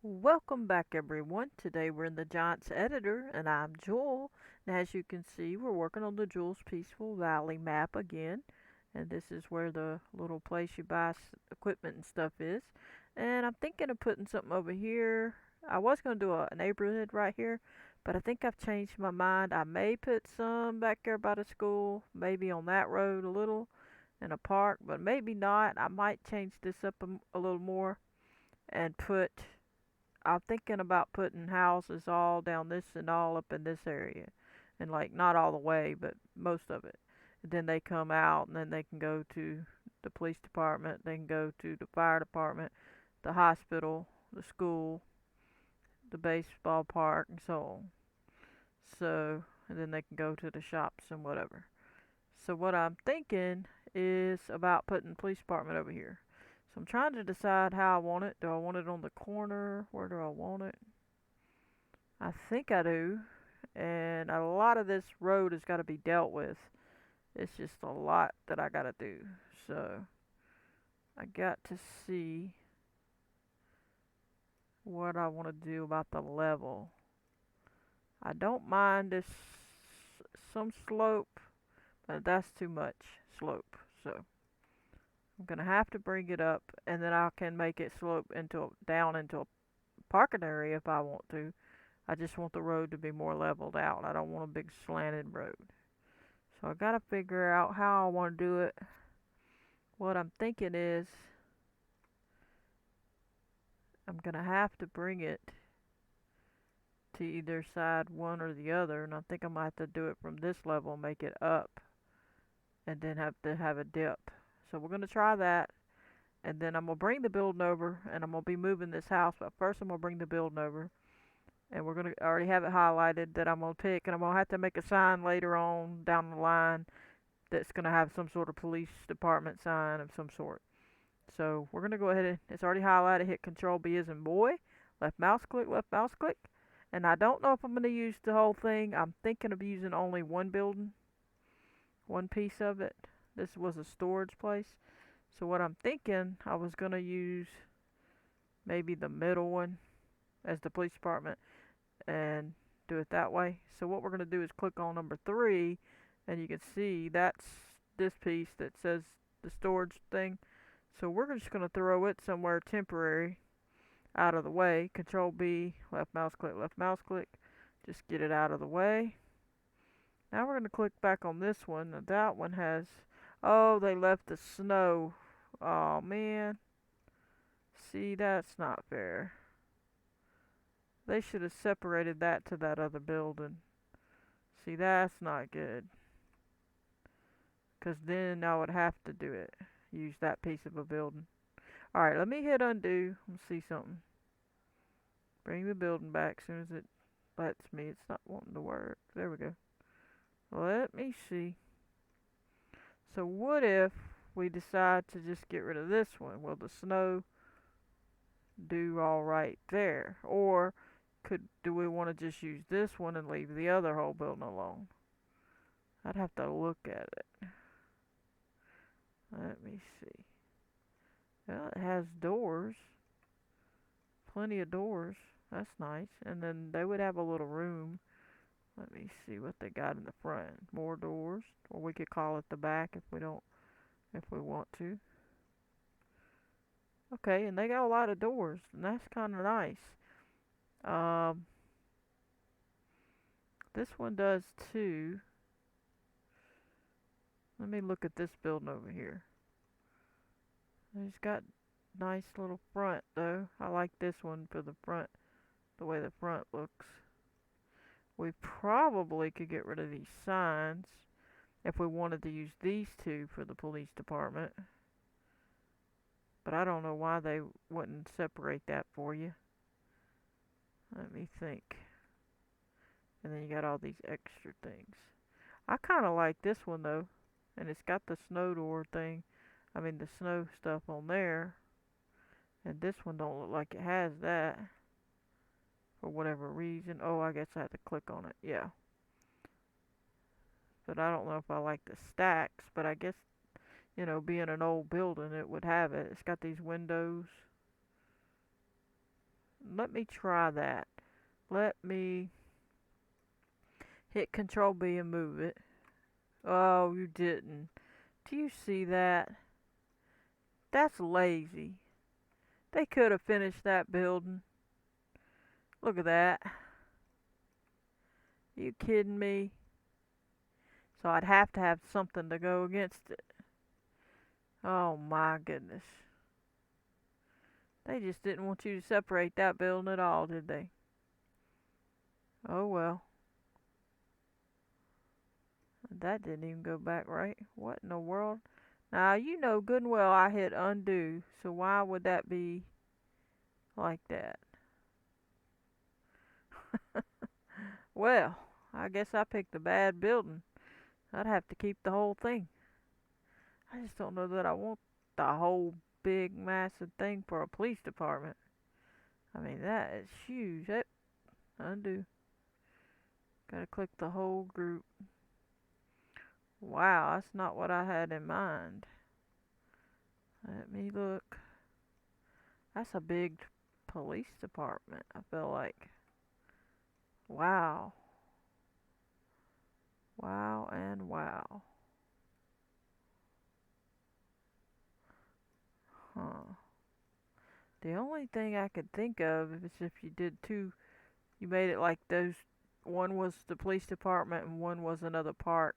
Welcome back, everyone. Today we're in the Giants Editor, and I'm Joel. And as you can see, we're working on the Jules Peaceful Valley map again. And this is where the little place you buy equipment and stuff is. And I'm thinking of putting something over here. I was going to do a neighborhood right here, but I think I've changed my mind. I may put some back there by the school, maybe on that road a little in a park, but maybe not. I might change this up a little more and put I'm thinking about putting houses all down this and all up in this area. And like not all the way, but most of it. And then they come out and then they can go to the police department, they can go to the fire department, the hospital, the school, the baseball park and so on. So and then they can go to the shops and whatever. So what I'm thinking is about putting the police department over here. So I'm trying to decide how I want it. Do I want it on the corner? Where do I want it? I think I do. And a lot of this road has got to be dealt with. It's just a lot that I got to do. So I got to see what I want to do about the level. I don't mind this some slope, but that's too much slope. So I'm gonna have to bring it up, and then I can make it slope into down into a parking area if I want to. I just want the road to be more leveled out. I don't want a big slanted road. So I gotta figure out how I want to do it. What I'm thinking is I'm gonna have to bring it to either side, one or the other, and I think I might have to do it from this level, make it up, and then have to have a dip. So we're gonna try that, and then I'm gonna bring the building over, and I'm gonna be moving this house. But first, I'm gonna bring the building over, and we're gonna already have it highlighted that I'm gonna pick, and I'm gonna have to make a sign later on down the line that's gonna have some sort of police department sign of some sort. So we're gonna go ahead and it's already highlighted. Hit Control B as in boy, left mouse click. And I don't know if I'm gonna use the whole thing. I'm thinking of using only one building, one piece of it. This was a storage place. So what I'm thinking, I was gonna use maybe the middle one as the police department and do it that way. So what we're gonna do is click on number 3, and you can see that's this piece that says the storage thing. So we're just gonna throw it somewhere temporary out of the way. Control B, left mouse click. Just get it out of the way. Now we're going to click back on this one. That one has, oh, they left the snow. Oh, man. See, that's not fair. They should have separated that to that other building. See, that's not good. Because then I would have to do it. Use that piece of a building. Alright, let me hit undo. Let's see something. Bring the building back as soon as it lets me. It's not wanting to work. There we go. Let me see. So what if we decide to just get rid of this one? Will the snow do all right there? Or do we want to just use this one and leave the other whole building alone? I'd have to look at it. Let me see. Well, it has doors. Plenty of doors. That's nice. And then they would have a little room. Let me see what they got in the front. More doors. Or we could call it the back if we want to. Okay, and they got a lot of doors, and that's kind of nice. Um, this one does too. Let me look at this building over here. It's got nice little front though. I like this one for the front, the way the front looks. We probably could get rid of these signs if we wanted to use these two for the police department. But I don't know why they wouldn't separate that for you. Let me think. And then you got all these extra things. I kind of like this one though. And it's got the snow door thing. I mean the snow stuff on there. And this one don't look like it has that. For whatever reason. Oh, I guess I have to click on it. Yeah. But I don't know if I like the stacks. But I guess, being an old building, it would have it. It's got these windows. let me try that. Let me hit Control B and move it. Oh, you didn't. Do you see that? That's lazy. They could have finished that building. Look at that. Are you kidding me? So I'd have to have something to go against it. Oh my goodness. They just didn't want you to separate that building at all, did they? Oh well. That didn't even go back right. What in the world? Now, you know good and well I hit undo, so why would that be like that? Well, I guess I picked a bad building. I'd have to keep the whole thing. I just don't know that I want the whole big massive thing for a police department. I mean, that is huge. Yep, undo. Gotta click the whole group. Wow, that's not what I had in mind. Let me look. That's a big police department, I feel like. Wow. Wow and wow. Huh. The only thing I could think of is if you did two, you made it like those, one was the police department and one was another part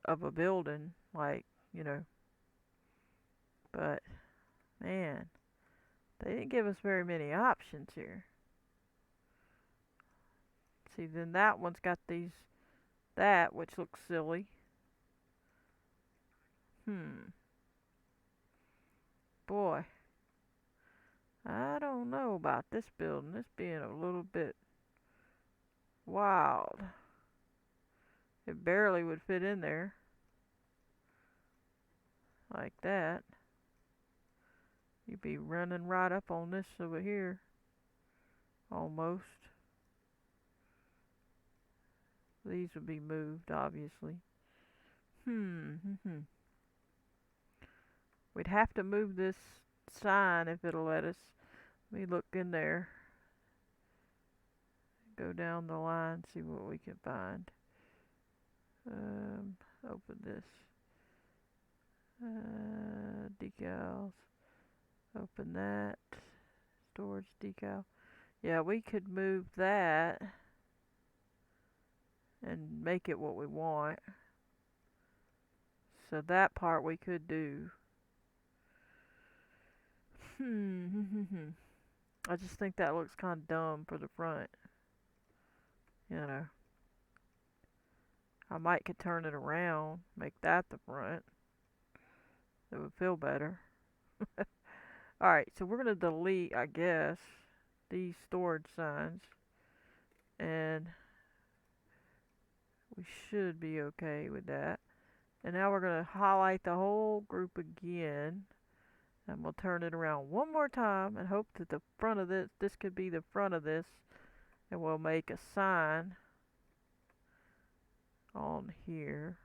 of a building, like, you know, but man, they didn't give us very many options here. See, then that one's got these, that, which looks silly. Hmm. Boy, I don't know about this building. This being a little bit wild. It barely would fit in there like that. You'd be running right up on this over here, almost. These would be moved, obviously. Hmm. We'd have to move this sign if it'll let us. Let me look in there. Go down the line, see what we can find. Open this. Decals. Open that. Storage decal. Yeah, we could move that and make it what we want. So that part we could do. I just think that looks kind of dumb for the front. You know, I might could turn it around, make that the front. It would feel better. Alright, so we're going to delete, I guess, these storage signs. And we should be okay with that. And now we're going to highlight the whole group again. And we'll turn it around one more time and hope that the front of this could be the front of this. And we'll make a sign on here.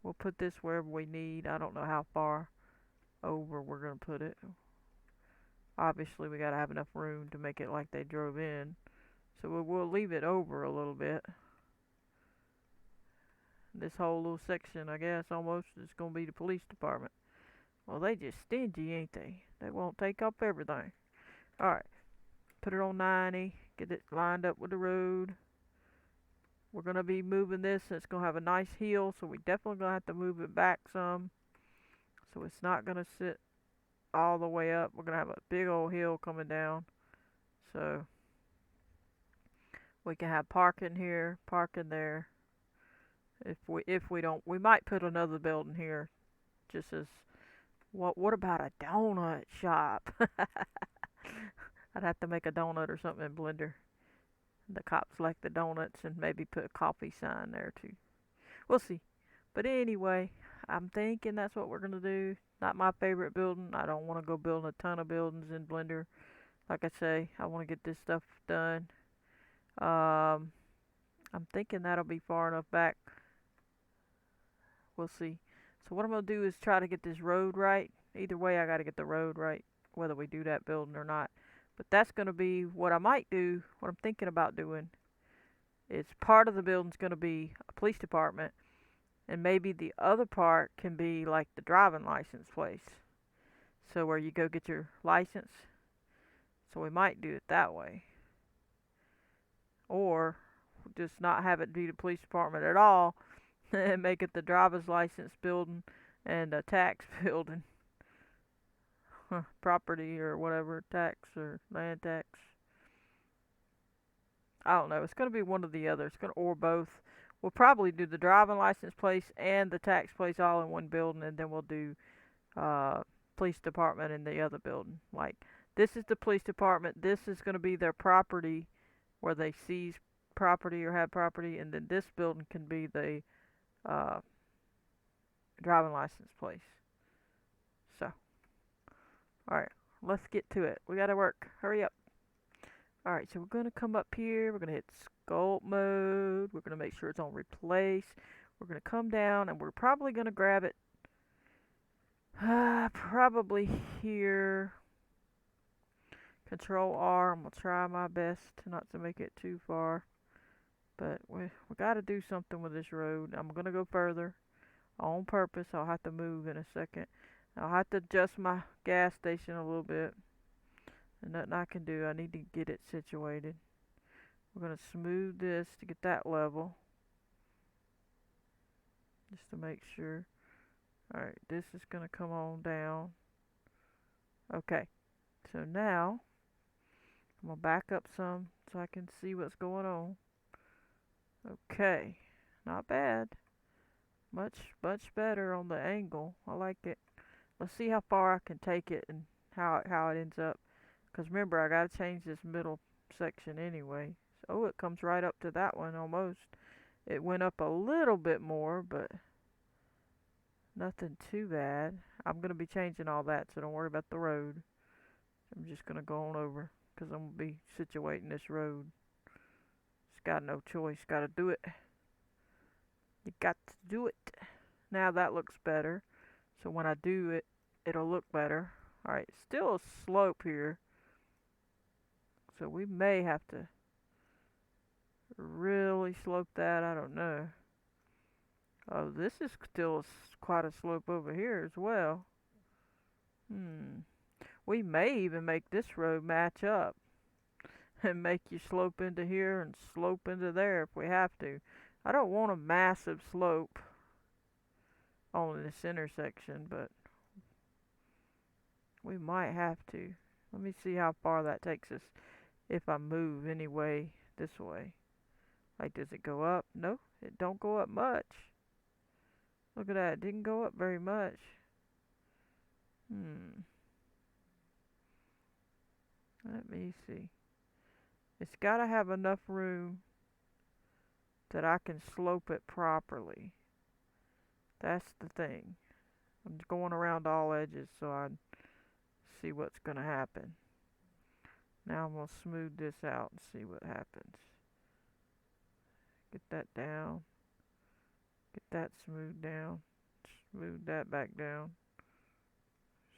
We'll put this wherever we need. I don't know how far over we're going to put it. Obviously, we got to have enough room to make it like they drove in. So we'll leave it over a little bit. This whole little section, I guess, almost is going to be the police department. Well, they just stingy, ain't they? They won't take up everything. Alright, put it on 90. Get it lined up with the road. We're going to be moving this. It's going to have a nice hill, so we definitely going to have to move it back some. So it's not going to sit all the way up. We're going to have a big old hill coming down. So we can have parking here, parking there. If we don't, we might put another building here, just as what about a donut shop? I'd have to make a donut or something in Blender. The cops like the donuts, and maybe put a coffee sign there too. We'll see. But anyway, I'm thinking that's what we're gonna do. Not my favorite building. I don't want to go building a ton of buildings in Blender. Like I say, I want to get this stuff done. I'm thinking that'll be far enough back. We'll see. So what I'm gonna do is try to get this road right. Either way, I gotta get the road right, whether we do that building or not. But that's going to be what I might do, what I'm thinking about doing. Is part of the building's going to be a police department, and maybe the other part can be like the driving license place. So where you go get your license. So we might do it that way. Or just not have it be the police department at all and make it the driver's license building and a tax building. Property or whatever, tax or land tax. I don't know. It's going to be one or the other. It's going to, or both. We'll probably do the driving license place and the tax place all in one building, and then we'll do police department in the other building. Like, this is the police department. This is going to be their property where they seize property or have property, and then this building can be the uh, driving license place. So, alright, let's get to it. We gotta work. Hurry up. Alright, so we're gonna come up here. We're gonna hit sculpt mode. We're gonna make sure it's on replace. We're gonna come down and we're probably gonna grab it probably here. Control R. I'm gonna try my best not to make it too far. But we gotta do something with this road. I'm gonna go further on purpose. I'll have to move in a second. I'll have to adjust my gas station a little bit. And nothing I can do. I need to get it situated. We're going to smooth this to get that level. Just to make sure. Alright, this is going to come on down. Okay. So now, I'm going to back up some so I can see what's going on. Okay. Not bad. Much better on the angle. I like it. Let's see how far I can take it and how it ends up. Because remember, I got to change this middle section anyway. So, it comes right up to that one almost. It went up a little bit more, but nothing too bad. I'm going to be changing all that, so don't worry about the road. I'm just going to go on over because I'm going to be situating this road. Just got no choice. Got to do it. You got to do it. Now that looks better. So when I do it, it'll look better. Alright, still a slope here. So we may have to really slope that. I don't know. Oh, this is still quite a slope over here as well. We may even make this road match up and make you slope into here and slope into there if we have to. I don't want a massive slope on this intersection, but we might have to. Let me see how far that takes us if I move anyway this way. Like, does it go up? No, it don't go up much. Look at that, it didn't go up very much. Let me see. It's gotta have enough room that I can slope it properly. That's the thing. I'm just going around all edges so I see what's gonna happen. Now I'm gonna smooth this out and see what happens. Get that down. Get that smoothed down. Smooth that back down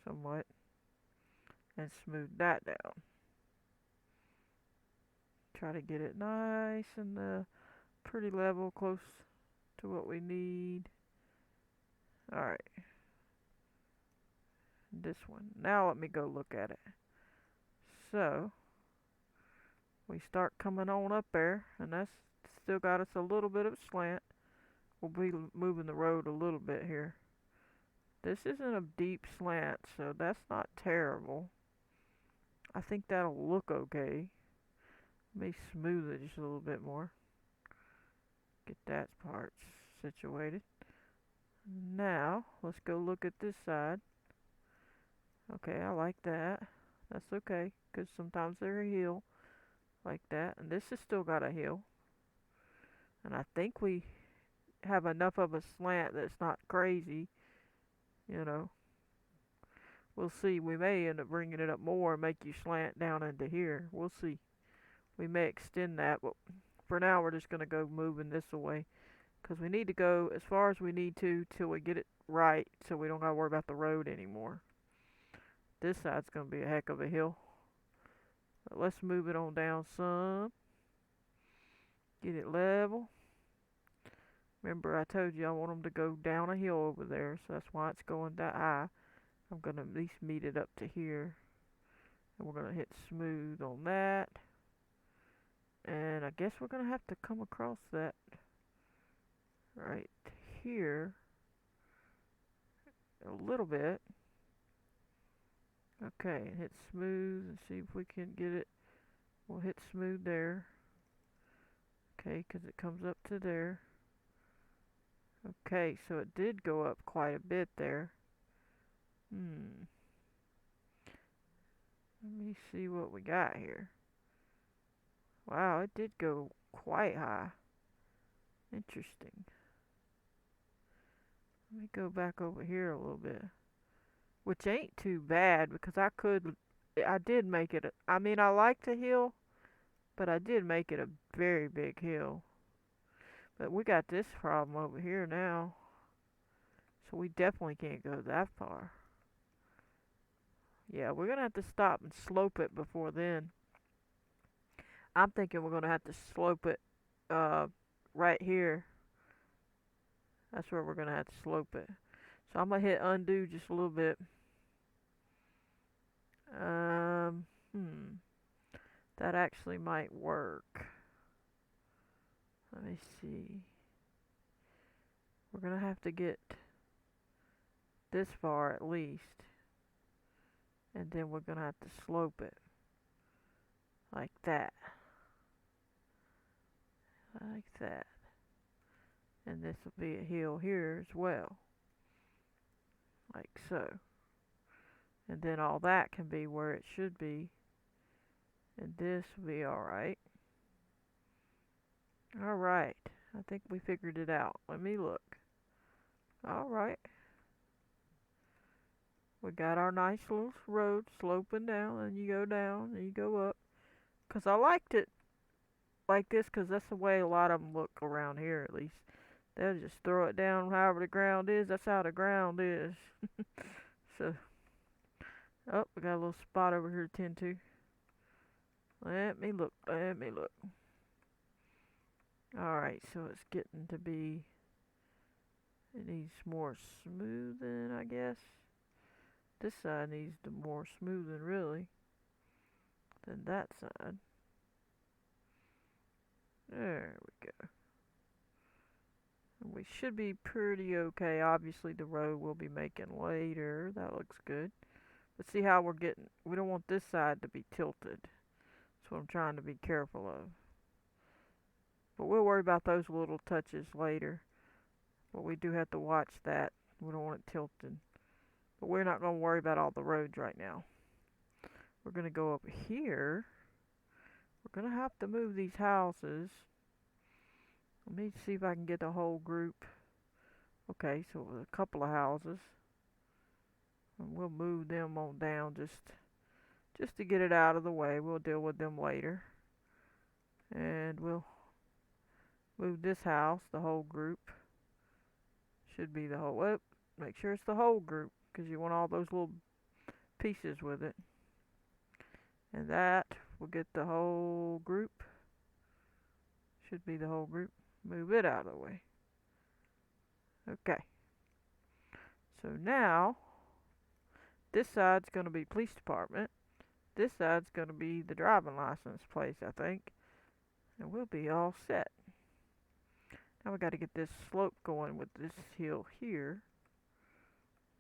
somewhat. And smooth that down. Try to get it nice and pretty level, close to what we need. Alright. This one. Now let me go look at it. So, we start coming on up there, and that's still got us a little bit of slant. We'll be moving the road a little bit here. This isn't a deep slant, so that's not terrible. I think that'll look okay. Let me smooth it just a little bit more. Get that part situated. Now, let's go look at this side. Okay, I like that. That's okay, because sometimes they're a hill like that. And this has still got a hill. And I think we have enough of a slant that's not crazy. You know. We'll see. We may end up bringing it up more and make you slant down into here. We'll see. We may extend that, but for now we're just going to go moving this away. Because we need to go as far as we need to till we get it right so we don't got to worry about the road anymore. This side's going to be a heck of a hill. let's move it on down some. Get it level. Remember, I told you I want them to go down a hill over there, so that's why it's going that high. I'm going to at least meet it up to here. And we're going to hit smooth on that. And I guess we're going to have to come across that right here a little bit. Okay, hit smooth and see if we can get it. We'll hit smooth there. Okay, because it comes up to there. Okay, so it did go up quite a bit there. Let me see what we got here. Wow, it did go quite high. Interesting. Let me go back over here a little bit. Which ain't too bad because I did make it, I mean, I like the hill, but I did make it a very big hill. But we got this problem over here now. So we definitely can't go that far. Yeah, we're going to have to stop and slope it before then. I'm thinking we're going to have to slope it right here. That's where we're going to have to slope it. So I'm going to hit undo just a little bit. That actually might work. Let me see. We're going to have to get this far at least. And then we're going to have to slope it. Like that. Like that. And this will be a hill here as well. Like so. And then all that can be where it should be. And this will be alright. Alright. I think we figured it out. Let me look. Alright. We got our nice little road sloping down. And you go down and you go up. Because I liked it like this because that's the way a lot of them look around here at least. They'll just throw it down however the ground is. That's how the ground is. So, oh, we got a little spot over here to tend to. Let me look. Let me look. Alright, so it's getting to be, it needs more smoothing, I guess. This side needs more smoothing, really, than that side. There we go. We should be pretty okay. Obviously, the road we'll be making later. That looks good. But see how we're getting, we don't want this side to be tilted. That's what I'm trying to be careful of. But we'll worry about those little touches later. But we do have to watch that. We don't want it tilted. But we're not going to worry about all the roads right now. We're going to go up here. We're going to have to move these houses. Let me see if I can get the whole group. Okay, so a couple of houses. And we'll move them on down just to get it out of the way. We'll deal with them later. And we'll move this house, the whole group. Should be the whole, well, make sure it's the whole group, because you want all those little pieces with it. And that will get the whole group. Should be the whole group. Move it out of the way. Okay. So now, this side's going to be police department. This side's going to be the driving license place, I think. And we'll be all set. Now we got to get this slope going with this hill here.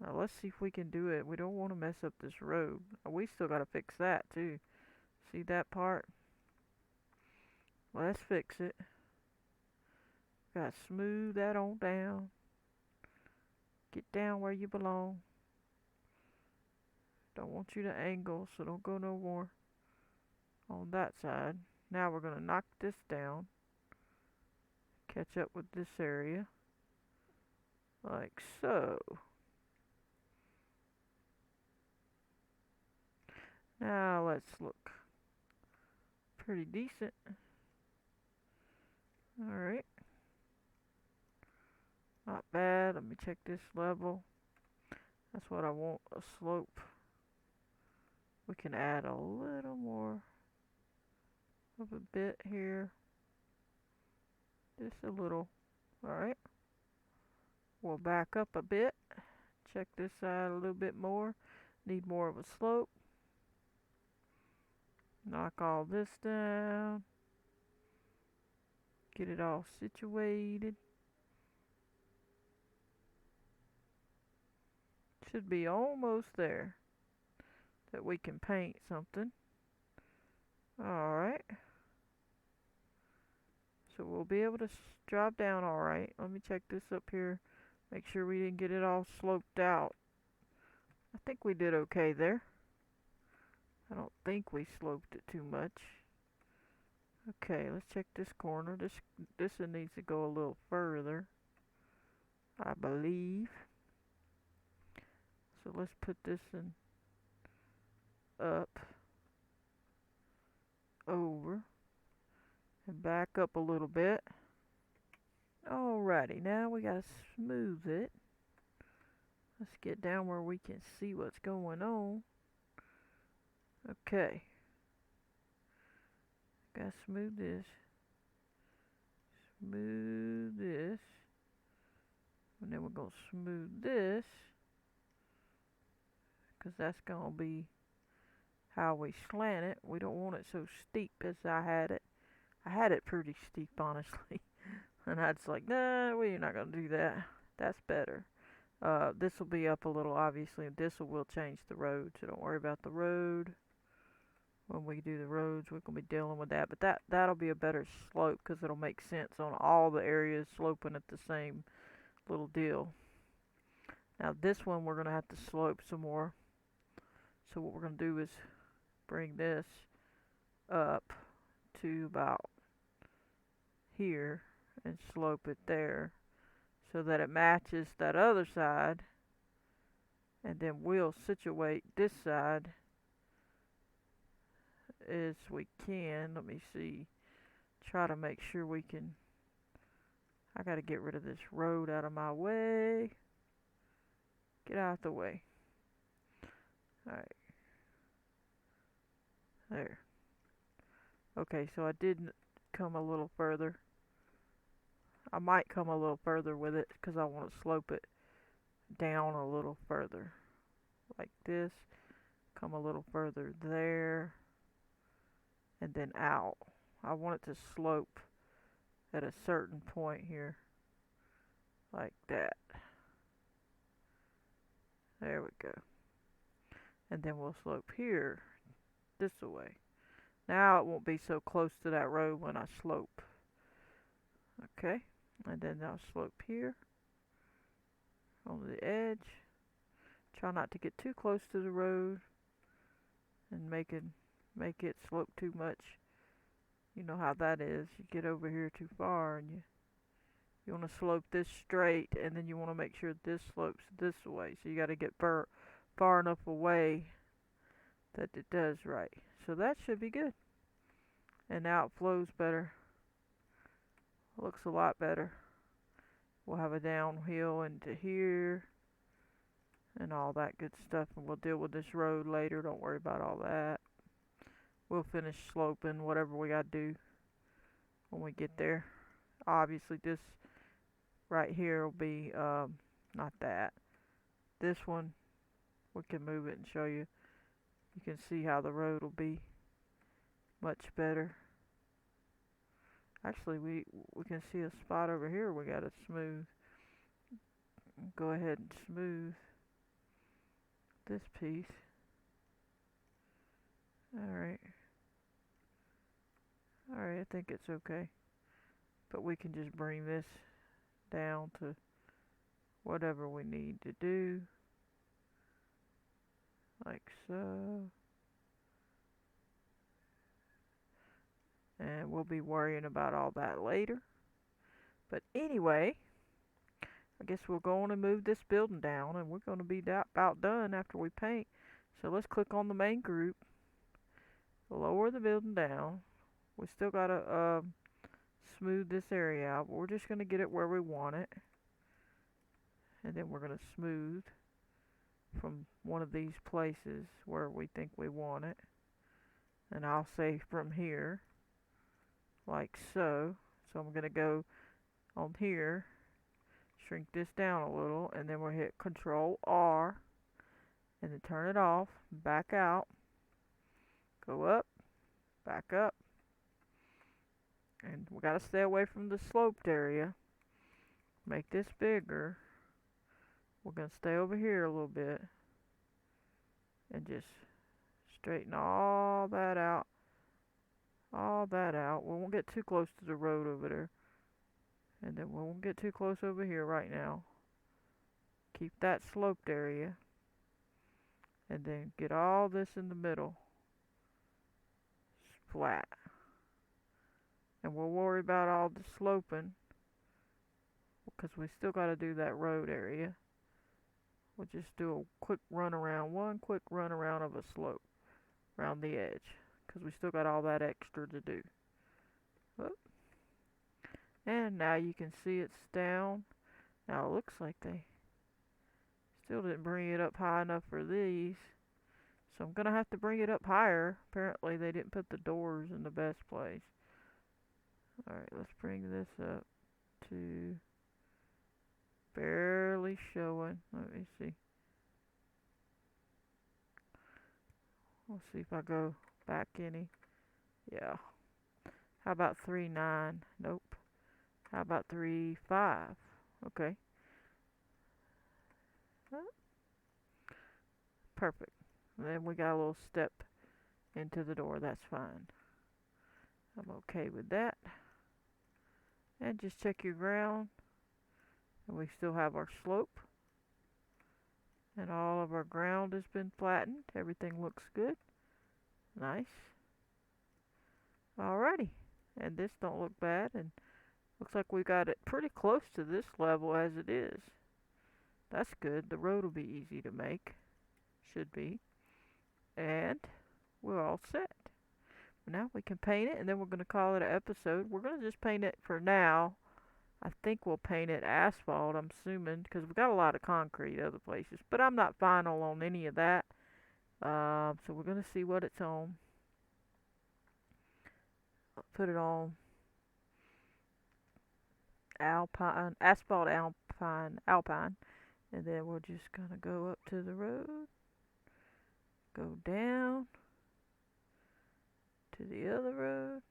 Now let's see if we can do it. We don't want to mess up this road. We still got to fix that too. See that part? Let's fix it. Got to smooth that on down. Get down where you belong. Don't want you to angle, so don't go no more on that side. Now we're going to knock this down. Catch up with this area. Like so. Now let's look. Pretty decent. Alright. Not bad. Let me check this level. That's what I want, a slope. We can add a little more of a bit here. Just a little. Alright. We'll back up a bit. Check this side a little bit more. Need more of a slope. Knock all this down. Get it all situated. Should be almost there that we can paint something. Alright. So we'll be able to drop down alright. Let me check this up here. Make sure we didn't get it all sloped out. I think we did okay there. I don't think we sloped it too much. Okay, let's check this corner. This one needs to go a little further, I believe. So let's put this in up, over, and back up a little bit. Alrighty, now we gotta smooth it. Let's get down where we can see what's going on. Okay. Gotta smooth this. Smooth this. And then we're gonna smooth this, because that's gonna be how we slant it. We don't want it so steep as I had it. I had it pretty steep, honestly. And I was like, nah, we're not gonna do that. That's better. This will be up a little, obviously. This will change the road, so don't worry about the road. When we do the roads, we're gonna be dealing with that. But that'll be a better slope, because it'll make sense on all the areas sloping at the same little deal. Now this one we're gonna have to slope some more. So what we're gonna do is bring this up to about here and slope it there, so that it matches that other side, and then we'll situate this side as we can. Let me see, try to make sure we can. I gotta get rid of this road out of my way. Get out the way. Alright. There. Okay, so I did come a little further. I might come a little further with it, because I want to slope it down a little further. Like this. Come a little further there. And then out. I want it to slope at a certain point here. Like that. There we go. And then we'll slope here this way. Now it won't be so close to that road when I slope. Okay. And then I'll slope here on the edge. Try not to get too close to the road and make it slope too much. You know how that is. You get over here too far, and you want to slope this straight, and then you want to make sure this slopes this way. So you got to get far enough away that it does right. So that should be good. And now it flows better. Looks a lot better. We'll have a downhill into here and all that good stuff, and we'll deal with this road later. Don't worry about all that. We'll finish sloping whatever we gotta do when we get there. Obviously this right here will be not that. This one we can move it and show you. You can see how the road will be much better. Actually, we can see a spot over here we gotta smooth. Go ahead and smooth this piece. Alright. Alright, I think it's okay. But we can just bring this down to whatever we need to do. Like so. And we'll be worrying about all that later. But anyway, I guess we'll go on and move this building down, and we're going to be about done after we paint. So let's click on the main group, lower the building down. We still got to smooth this area out, but we're just going to get it where we want it. And then we're going to smooth from one of these places where we think we want it. And I'll say from here. like so. So I'm going to go on here, shrink this down a little, and then we'll hit Control R, and then turn it off, back out, go up, back up, and we got to stay away from the sloped area. Make this bigger. We're going to stay over here a little bit and just straighten all that out. All that out. We won't get too close to the road over there. And then we won't get too close over here right now. Keep that sloped area. And then get all this in the middle flat. And we'll worry about all the sloping because we still got to do that road area. We'll just do a quick run around, one quick run around of a slope around the edge because we still got all that extra to do. Whoop. And now you can see it's down. Now it looks like they still didn't bring it up high enough for these. So I'm going to have to bring it up higher. Apparently they didn't put the doors in the best place. Alright, let's bring this up to barely showing. Let me see. Let's see if I go back any. Yeah. How about 3.9? Nope. How about 3.5? Okay. Perfect. And then we got a little step into the door. That's fine. I'm okay with that. And just check your ground. And we still have our slope. And all of our ground has been flattened. Everything looks good. Nice. Alrighty. And this don't look bad. And looks like we got it pretty close to this level as it is. That's good. The road will be easy to make. Should be. And we're all set. Now we can paint it, and then we're going to call it an episode. We're going to just paint it for now. I think we'll paint it asphalt, I'm assuming, because we've got a lot of concrete other places. But I'm not final on any of that. So we're going to see what it's on. I'll put it on Alpine, asphalt Alpine. And then we're just going to go up to the road. Go down to the other road.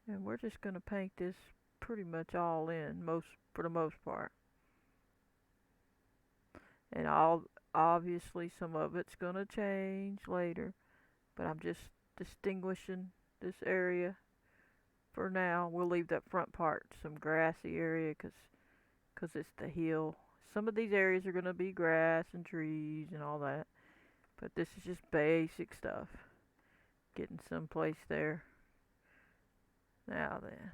And we're just going to paint this pretty much all in, for the most part. And obviously some of it's going to change later, but I'm just distinguishing this area for now. We'll leave that front part some grassy area because it's the hill. Some of these areas are going to be grass and trees and all that, but this is just basic stuff. Getting someplace there. Now then.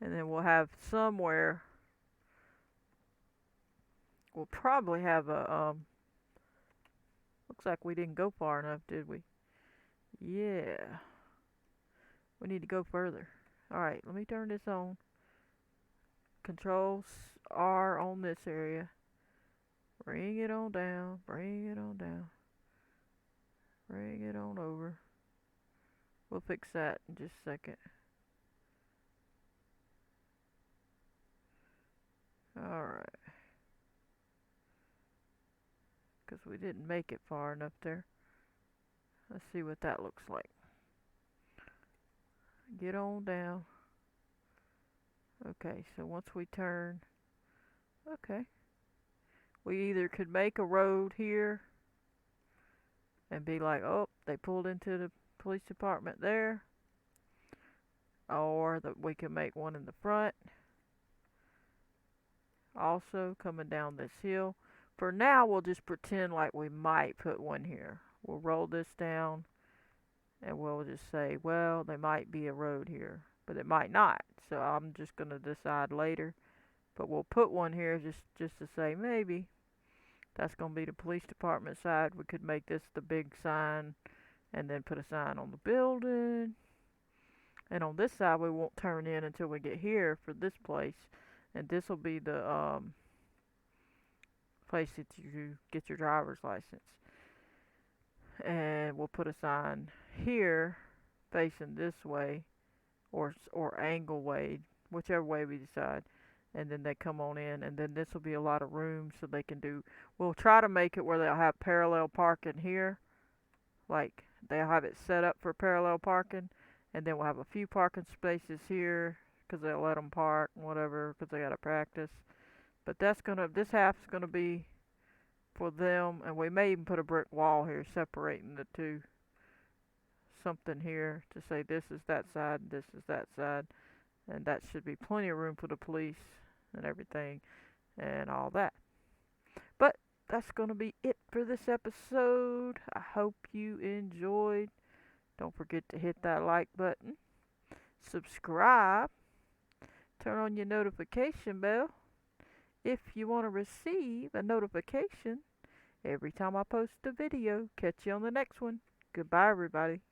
And then we'll have somewhere, we'll probably have a, looks like we didn't go far enough, did we? Yeah. We need to go further. Alright, let me turn this on. Control R on this area. Bring it on down, bring it on down. Bring it on over. We'll fix that in just a second. Alright. Because we didn't make it far enough there. Let's see what that looks like. Get on down. Okay, so once we turn, okay. We either could make a road here and be like, oh, they pulled into the police department there. Or that we can make one in the front. Also coming down this hill. For now, we'll just pretend like we might put one here. We'll roll this down and we'll just say, well, there might be a road here, but it might not. So I'm just going to decide later. But we'll put one here just to say maybe. That's going to be the police department side. We could make this the big sign and then put a sign on the building. And on this side, we won't turn in until we get here for this place. And this will be the place that you get your driver's license. And we'll put a sign here facing this way or angle way, whichever way we decide. And then they come on in, and then this will be a lot of room so they can do. We'll try to make it where they'll have parallel parking here, like they'll have it set up for parallel parking, and then we'll have a few parking spaces here because they'll let them park and whatever because they gotta practice. But this half's gonna be for them, and we may even put a brick wall here separating the two. Something here to say this is that side, this is that side, and that should be plenty of room for the police and everything and all that. But that's gonna be it for this episode. I hope you enjoyed. Don't forget to hit that like button, subscribe, turn on your notification bell if you want to receive a notification every time I post a video. Catch you on the next one. Goodbye, everybody.